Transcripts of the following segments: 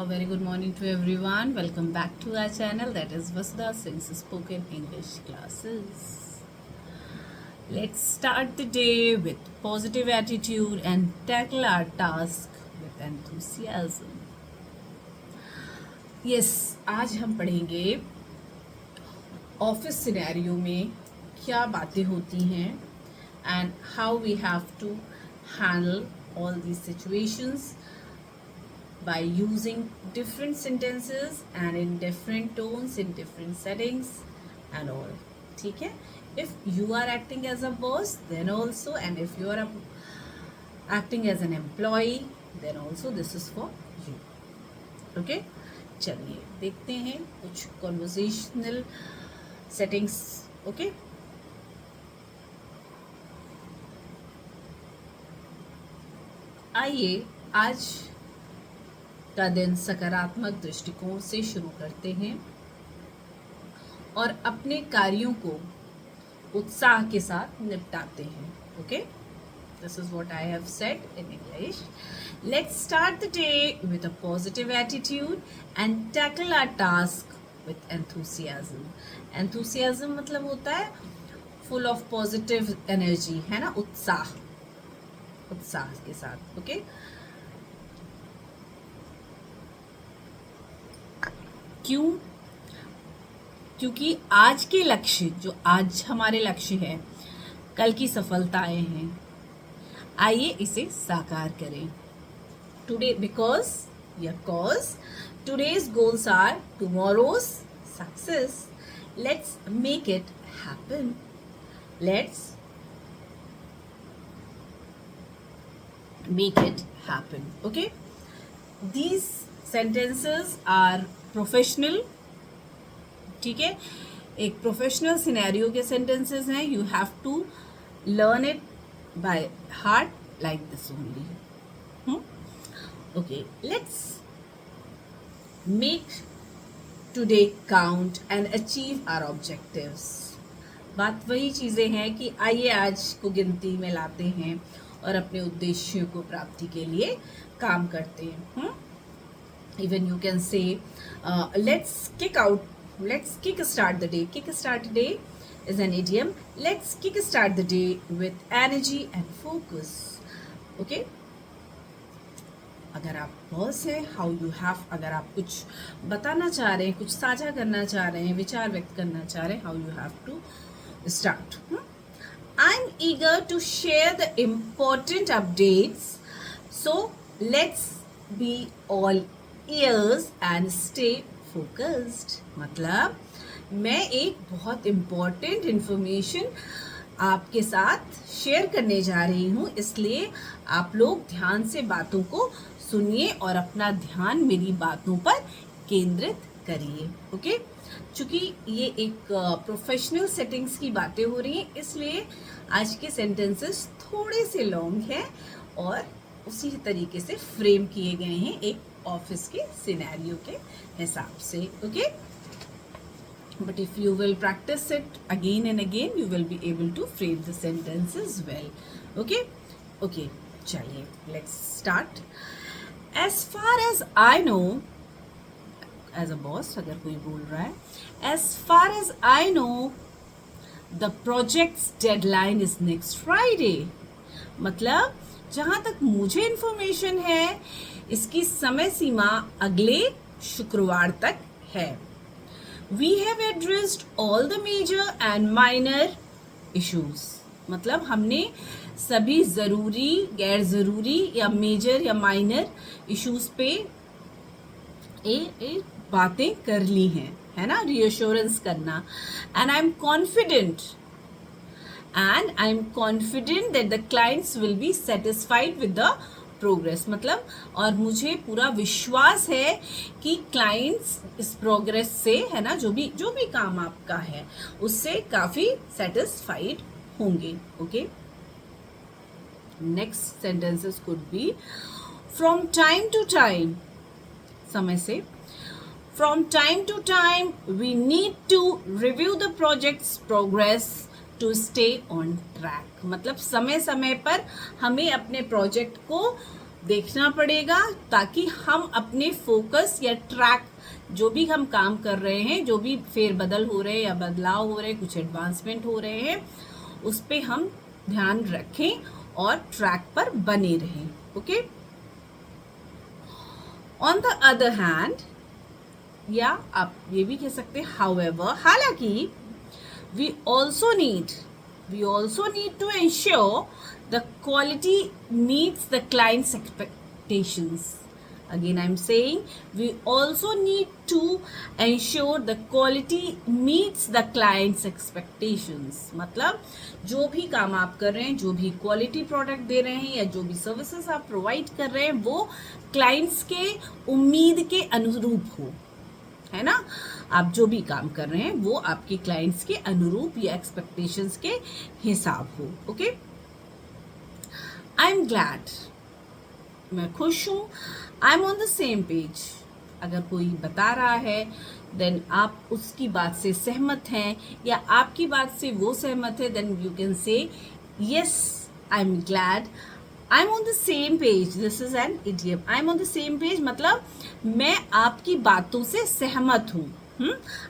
A very good morning to everyone. Welcome back to our channel, that is Vasudha Singh's Spoken English Classes. Let's start the day with positive attitude and tackle our task with enthusiasm. Yes, आज हम पढ़ेंगे office scenario में क्या बातें होती हैं and how we have to handle all these situations by using different sentences and in different tones, in different settings and all. ठीक है? If you are acting as a boss, then also, and if you are acting as an employee, then also this is for you. Okay? चलिए देखते हैं कुछ conversational settings. Okay? आइए आज का दिन सकारात्मक दृष्टिकोण से शुरू करते हैं और अपने कार्यों को उत्साह के साथ निपटाते हैं. Okay, this is what I have said in English. Let's start the day with a positive attitude and tackle our task with enthusiasm. Enthusiasm मतलब होता है फुल ऑफ पॉजिटिव एनर्जी, है ना, उत्साह के साथ. ओके, क्यों? क्योंकि आज के लक्ष्य, जो आज हमारे लक्ष्य है, कल की सफलताएं हैं. आइए इसे साकार करें. Today because today's goals are tomorrow's success. Let's make it happen. लेट्स make it happen. Okay, these sentences are professional. ठीक है, एक प्रोफेशनल सिनेरियो के सेंटेंसेस हैं. You have to learn it by heart like this only. Okay, let's make today count and achieve our objectives. बात वही चीज़ें हैं कि आइए आज को गिनती में लाते हैं और अपने उद्देश्यों को प्राप्ति के लिए काम करते हैं. इवन यू कैन से let's kick start the day. Kick start the day is an idiom. Let's kick start the day with energy and focus. Okay, अगर आप बॉस हैं, हाउ यू हैव, अगर आप कुछ बताना चाह रहे हैं, कुछ साझा करना चाह रहे हैं, विचार व्यक्त करना चाह रहे हैं, how you have to start. I'm eager to share the important updates, so let's be all ears and stay focused. मतलब मैं एक बहुत इम्पोर्टेंट इन्फॉर्मेशन आपके साथ शेयर करने जा रही हूँ, इसलिए आप लोग ध्यान से बातों को सुनिए और अपना ध्यान मेरी बातों पर केंद्रित करिए. ओके, चूँकि ये एक प्रोफेशनल सेटिंग्स की बातें हो रही हैं, इसलिए आज के सेंटेंसेस थोड़े से लॉन्ग हैं और उसी तरीके से फ्रेम किए गए हैं एक ऑफिस के सिनेरियो के हिसाब से. Okay, but if you will practice it again and again, you will be able to frame the sentences well. Okay okay, चलिए let's start. As far as I know, as a boss अगर कोई बोल रहा है, as far as I know the project's deadline is next Friday. मतलब जहाँ तक मुझे इन्फॉर्मेशन है, इसकी समय सीमा अगले शुक्रवार तक है. We have addressed all the major and minor issues. मतलब हमने सभी ज़रूरी, गैर ज़रूरी या मेजर या माइनर इश्यूज पे बातें कर ली हैं, है ना, रीअश्योरेंस करना. And I am confident that the clients will be satisfied with the progress. मतलब और मुझे पूरा विश्वास है कि क्लाइंट्स इस प्रोग्रेस से, है ना, जो भी काम आपका है उससे काफ़ी सेटिस्फाइड होंगे. Okay, next sentences could be from time to time. समय से, from time to time we need to review the project's progress to stay on track. मतलब समय समय पर हमें अपने प्रोजेक्ट को देखना पड़ेगा ताकि हम अपने फोकस या ट्रैक जो भी हम काम कर रहे हैं, जो भी फेरबदल हो रहे हैं या बदलाव हो रहे हैं, कुछ एडवांसमेंट हो रहे हैं, उस पे हम ध्यान रखें और ट्रैक पर बने रहें. Okay. On the other hand, या आप ये भी कह सकते हैं हाउएवर, हालांकि we also need to ensure the quality meets the client's expectations. Again I'm saying we also need to ensure the quality meets the client's expectations. मतलब जो भी काम आप कर रहे हैं, जो भी क्वालिटी प्रोडक्ट दे रहे हैं या जो भी सर्विसेज आप प्रोवाइड कर रहे हैं, वो क्लाइंट्स के उम्मीद के अनुरूप हो, है ना. आप जो भी काम कर रहे हैं वो आपके क्लाइंट्स के अनुरूप या एक्सपेक्टेशंस के हिसाब हो. ओके. आई एम ग्लैड, मैं खुश हूँ. I am on the same page. अगर कोई बता रहा है देन आप उसकी बात से सहमत हैं या आपकी बात से वो सहमत है, then you can say yes I am glad, I am on the same page. This is an idiom. I am on the same page मतलब मैं आपकी बातों से सहमत हूँ.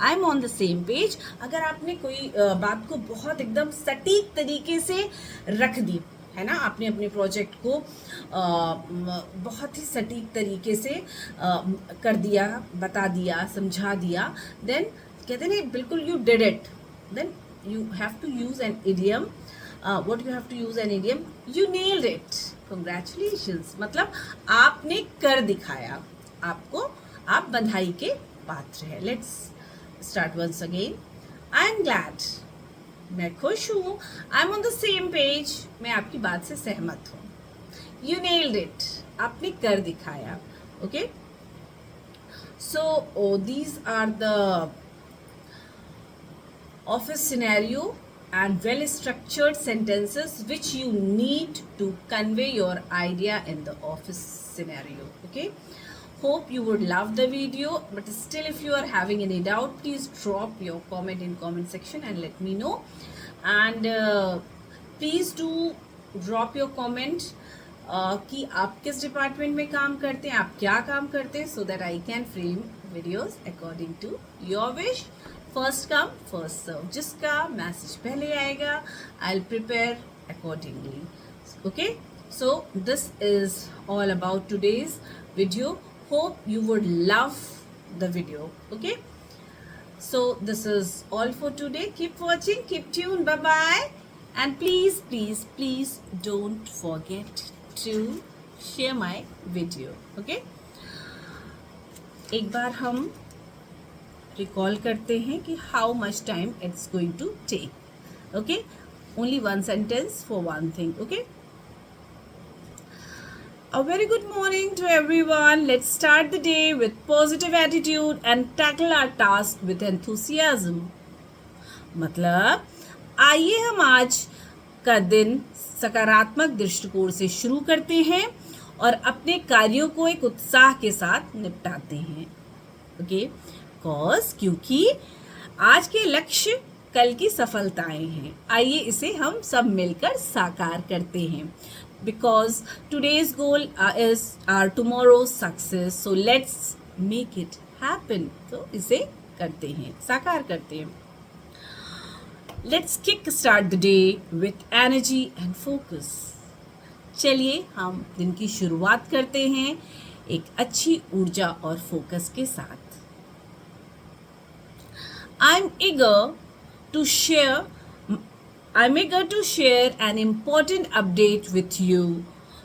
I am on the same page. अगर आपने कोई बात को बहुत एकदम सटीक तरीके से रख दी है ना, आपने अपने प्रोजेक्ट को बहुत ही सटीक तरीके से कर दिया, बता दिया, समझा दिया, देन कहते हैं बिल्कुल you did it, then you have to use an idiom. what you have to use an idiom, you nailed it, congratulations. मतलब आपने कर दिखाया, आपको आप बधाई के पात्र हैं. Let's start once again. I am glad, मैं खुश हूँ. I am on the same page, मैं आपकी बात से सहमत हूँ. यू नेल्ड इट, आपने कर दिखाया. Okay. So these are the office scenario and well structured sentences which you need to convey your idea in the office scenario. Okay, hope you would love the video, but still if you are having any doubt, please drop your comment in comment section and let me know. And please do drop your comment कि आप किस department में काम करते हैं, आप क्या काम करते हैं, so that I can frame videos according to your wish. First come first serve, जिसका मैसेज पहले आएगा I will prepare accordingly. Okay. So this is all about today's video. Hope you would love the video. Okay. So this is all for today. Keep watching, keep tune, bye bye, and please please please don't forget to share my video. Okay. एक बार हम recall करते हैं कि how much time it's going to take. Okay. Only one sentence for one thing. Okay. A very good morning to everyone. Let's start the day with positive attitude and tackle our task with enthusiasm. मतलब आइए हम आज का दिन सकारात्मक दृष्टिकोण से शुरू करते हैं और अपने कार्यों को एक उत्साह के साथ निपटाते हैं. ओके. क्योंकि आज के लक्ष्य कल की सफलताएं हैं. आइए इसे हम सब मिलकर साकार करते हैं. Because today's goal is our tomorrow success, so let's make it happen. तो इसे करते हैं, साकार करते हैं. Let's kick start the day with energy and focus. चलिए हम दिन की शुरुआत करते हैं एक अच्छी ऊर्जा और फोकस के साथ. I'm eager to share an important update with you.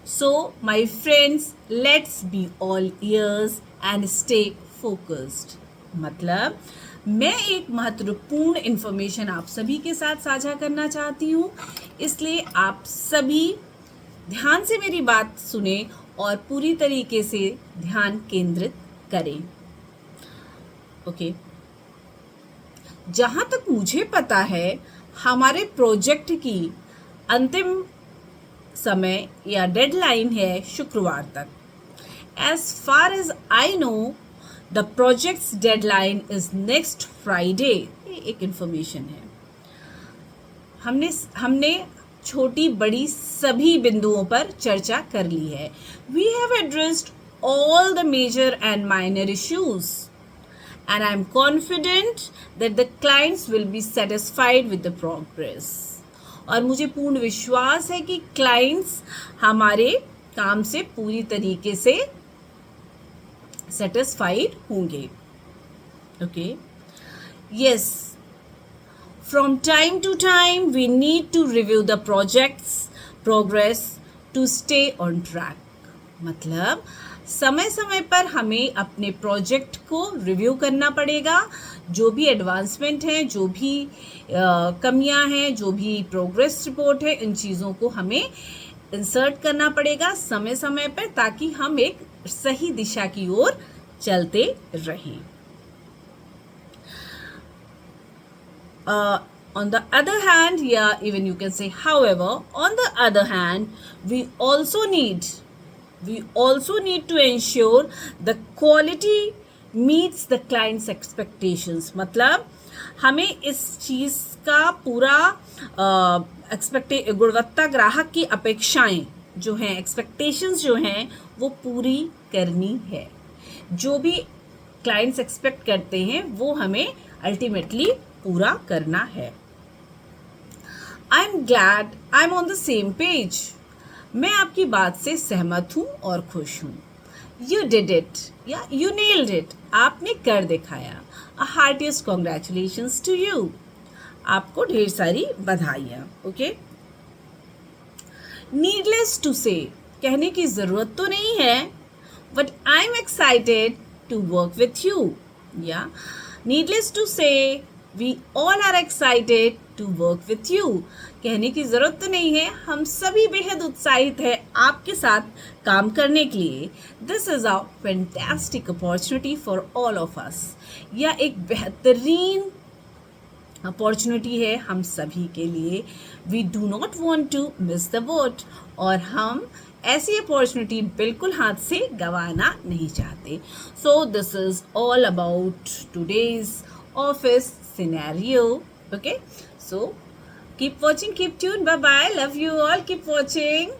So, my friends, let's be all ears and stay focused. मतलब मैं एक महत्वपूर्ण इन्फॉर्मेशन आप सभी के साथ साझा करना चाहती हूँ, इसलिए आप सभी ध्यान से मेरी बात सुने और पूरी तरीके से ध्यान केंद्रित करें. ओके. जहाँ तक मुझे पता है हमारे प्रोजेक्ट की अंतिम समय या डेडलाइन है शुक्रवार तक. As far as I know the project's deadline is next Friday. एक इंफॉर्मेशन है. हमने छोटी बड़ी सभी बिंदुओं पर चर्चा कर ली है. We have addressed all the major and minor issues, and I am confident that the clients will be satisfied with the progress. और मुझे पूर्ण विश्वास है कि क्लाइंट्स हमारे काम से पूरी तरीके से सेटिस्फाइड होंगे. Okay, yes. From time to time, we need to review the project's progress to stay on track. मतलब समय समय पर हमें अपने प्रोजेक्ट को रिव्यू करना पड़ेगा. जो भी एडवांसमेंट है, जो भी कमियां हैं, जो भी प्रोग्रेस रिपोर्ट है, इन चीज़ों को हमें इंसर्ट करना पड़ेगा समय समय पर, ताकि हम एक सही दिशा की ओर चलते रहें. On the other hand, yeah, even you can say, however, on the other hand, we also need to ensure the quality meets the client's expectations. मतलब हमें इस चीज़ का पूरा गुणवत्ता, ग्राहक की अपेक्षाएं जो हैं, एक्सपेक्टेशंस जो हैं, वो पूरी करनी है. जो भी क्लाइंट्स एक्सपेक्ट करते हैं वो हमें अल्टीमेटली पूरा करना है. आई am glad I am on the same page. मैं आपकी बात से सहमत हूँ और खुश हूँ. यू डिड इट, या यू नेल्ड इट. आपने कर दिखाया. अ हार्टिएस्ट कॉन्ग्रेचुलेशंस टू यू. आपको ढेर सारी बधाइयाँ. ओके. नीडलेस टू से, कहने की ज़रूरत तो नहीं है, but I am excited to work with you. या needless to say, we all are excited to work with you. कहने की ज़रूरत तो नहीं है, हम सभी बेहद उत्साहित हैं आपके साथ काम करने के लिए. This is a fantastic opportunity for all of us. यह एक बेहतरीन अपॉर्चुनिटी है हम सभी के लिए. We do not want to miss the boat. और हम ऐसी अपॉर्चुनिटी बिल्कुल हाथ से गंवाना नहीं चाहते. So this is all about today's office scenario. Okay, so keep watching, keep tuned. Bye bye, love you all, keep watching.